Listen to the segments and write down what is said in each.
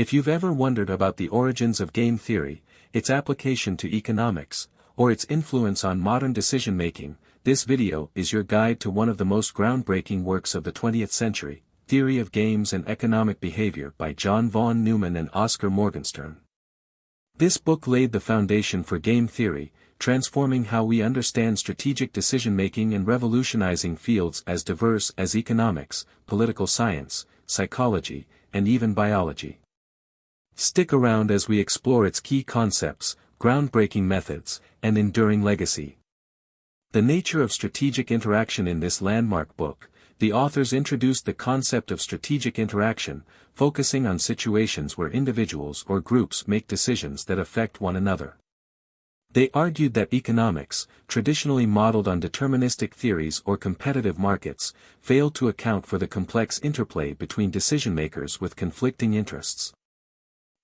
If you've ever wondered about the origins of game theory, its application to economics, or its influence on modern decision-making, this video is your guide to one of the most groundbreaking works of the 20th century, Theory of Games and Economic Behavior by John von Neumann and Oskar Morgenstern. This book laid the foundation for game theory, transforming how we understand strategic decision-making and revolutionizing fields as diverse as economics, political science, psychology, and even biology. Stick around as we explore its key concepts, groundbreaking methods, and enduring legacy. The nature of strategic interaction. In this landmark book, the authors introduced the concept of strategic interaction, focusing on situations where individuals or groups make decisions that affect one another. They argued that economics, traditionally modeled on deterministic theories or competitive markets, failed to account for the complex interplay between decision-makers with conflicting interests.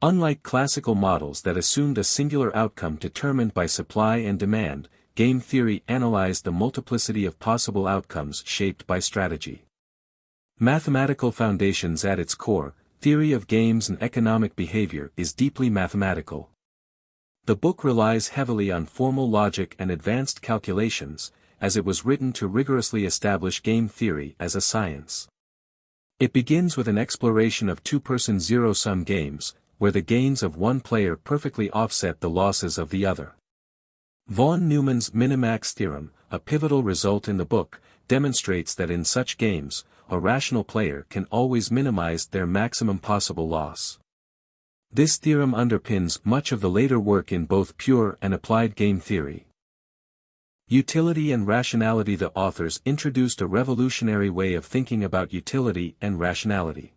Unlike classical models that assumed a singular outcome determined by supply and demand, game theory analyzed the multiplicity of possible outcomes shaped by strategy. Mathematical foundations. At its core, Theory of Games and Economic Behavior is deeply mathematical. The book relies heavily on formal logic and advanced calculations, as it was written to rigorously establish game theory as a science. It begins with an exploration of two-person zero-sum games, where the gains of one player perfectly offset the losses of the other. Von Neumann's minimax theorem, a pivotal result in the book, demonstrates that in such games, a rational player can always minimize their maximum possible loss. This theorem underpins much of the later work in both pure and applied game theory. Utility and rationality. The authors introduced a revolutionary way of thinking about utility and rationality.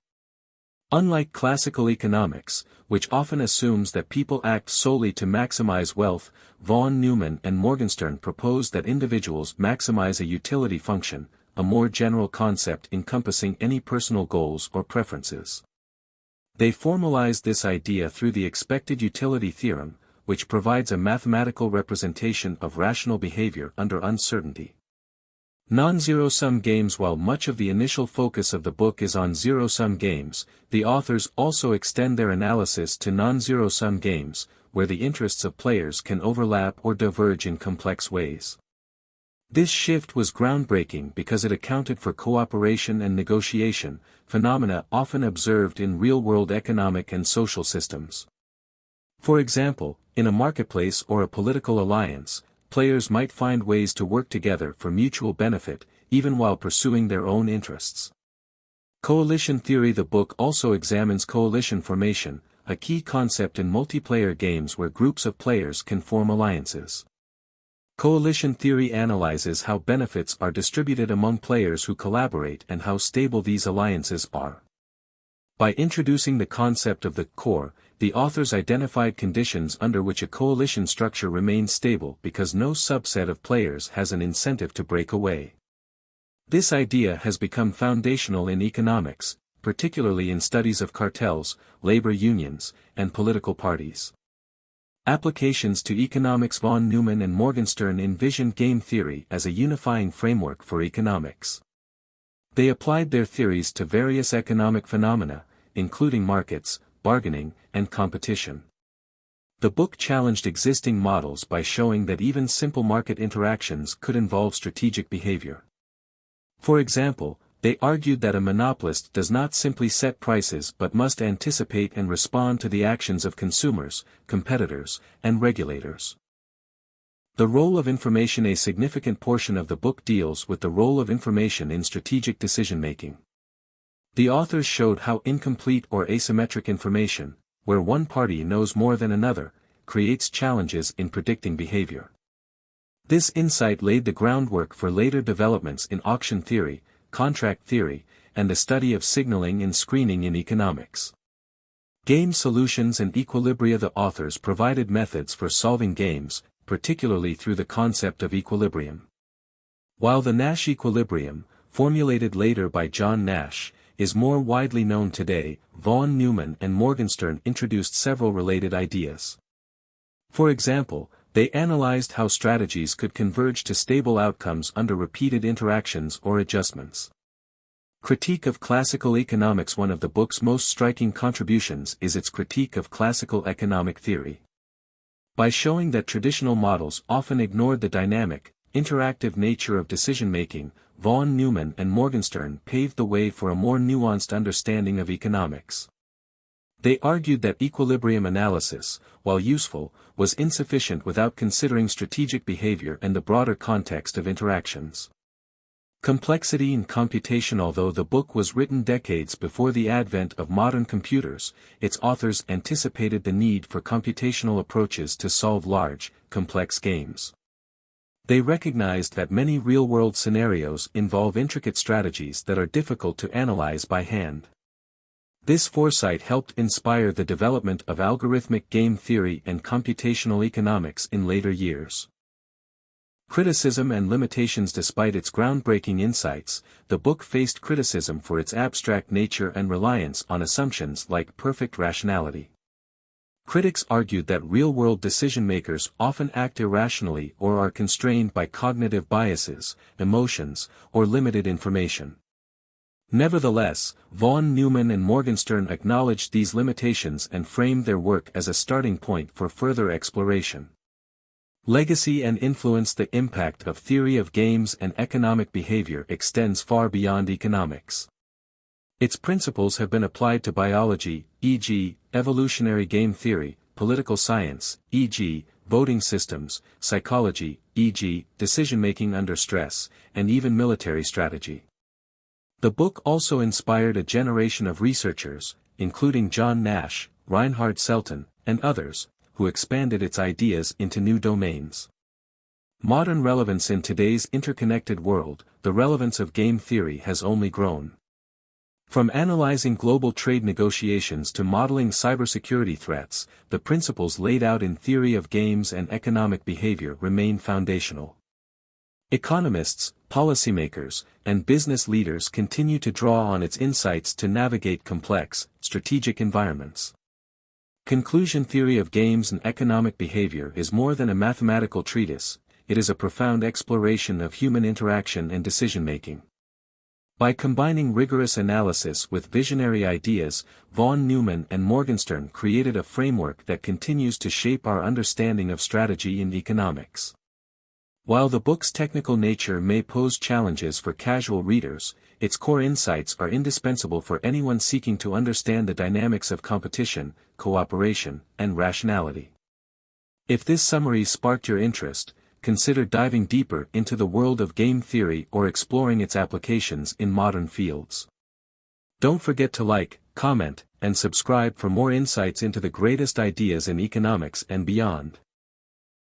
Unlike classical economics, which often assumes that people act solely to maximize wealth, von Neumann and Morgenstern proposed that individuals maximize a utility function, a more general concept encompassing any personal goals or preferences. They formalized this idea through the expected utility theorem, which provides a mathematical representation of rational behavior under uncertainty. Non-zero-sum games. While much of the initial focus of the book is on zero-sum games, the authors also extend their analysis to non-zero-sum games, where the interests of players can overlap or diverge in complex ways. This shift was groundbreaking because it accounted for cooperation and negotiation, phenomena often observed in real-world economic and social systems. For example, in a marketplace or a political alliance, players might find ways to work together for mutual benefit, even while pursuing their own interests. Coalition theory. The book also examines coalition formation, a key concept in multiplayer games where groups of players can form alliances. Coalition theory analyzes how benefits are distributed among players who collaborate and how stable these alliances are. By introducing the concept of the core, the authors identified conditions under which a coalition structure remains stable because no subset of players has an incentive to break away. This idea has become foundational in economics, particularly in studies of cartels, labor unions, and political parties. Applications to economics. Von Neumann and Morgenstern envisioned game theory as a unifying framework for economics. They applied their theories to various economic phenomena, including markets, bargaining, and competition. The book challenged existing models by showing that even simple market interactions could involve strategic behavior. For example, they argued that a monopolist does not simply set prices but must anticipate and respond to the actions of consumers, competitors, and regulators. The role of information. A significant portion of the book deals with the role of information in strategic decision-making. The authors showed how incomplete or asymmetric information, where one party knows more than another, creates challenges in predicting behavior. This insight laid the groundwork for later developments in auction theory, contract theory, and the study of signaling and screening in economics. Game solutions and equilibria. The authors provided methods for solving games, particularly through the concept of equilibrium. While the Nash equilibrium, formulated later by John Nash, is more widely known today, von Neumann and Morgenstern introduced several related ideas. For example, they analyzed how strategies could converge to stable outcomes under repeated interactions or adjustments. Critique of Classical Economics. One of the book's most striking contributions is its critique of classical economic theory. By showing that traditional models often ignored the dynamic, interactive nature of decision-making, von Neumann and Morgenstern paved the way for a more nuanced understanding of economics. They argued that equilibrium analysis, while useful, was insufficient without considering strategic behavior and the broader context of interactions. Complexity in computation. Although the book was written decades before the advent of modern computers, its authors anticipated the need for computational approaches to solve large, complex games. They recognized that many real-world scenarios involve intricate strategies that are difficult to analyze by hand. This foresight helped inspire the development of algorithmic game theory and computational economics in later years. Criticism and limitations. Despite its groundbreaking insights, the book faced criticism for its abstract nature and reliance on assumptions like perfect rationality. Critics argued that real-world decision-makers often act irrationally or are constrained by cognitive biases, emotions, or limited information. Nevertheless, von Neumann and Morgenstern acknowledged these limitations and framed their work as a starting point for further exploration. Legacy and influence. The impact of theory of games and economic behavior extends far beyond economics. Its principles have been applied to biology, e.g., evolutionary game theory, political science, e.g., voting systems, psychology, e.g., decision-making under stress, and even military strategy. The book also inspired a generation of researchers, including John Nash, Reinhard Selten, and others, who expanded its ideas into new domains. Modern relevance. In today's interconnected world, the relevance of game theory has only grown. From analyzing global trade negotiations to modeling cybersecurity threats, the principles laid out in theory of games and economic behavior remain foundational. Economists, policymakers, and business leaders continue to draw on its insights to navigate complex, strategic environments. Conclusion. Theory of games and economic behavior is more than a mathematical treatise, it is a profound exploration of human interaction and decision-making. By combining rigorous analysis with visionary ideas, von Neumann and Morgenstern created a framework that continues to shape our understanding of strategy in economics. While the book's technical nature may pose challenges for casual readers, its core insights are indispensable for anyone seeking to understand the dynamics of competition, cooperation, and rationality. If this summary sparked your interest, consider diving deeper into the world of game theory or exploring its applications in modern fields. Don't forget to like, comment, and subscribe for more insights into the greatest ideas in economics and beyond.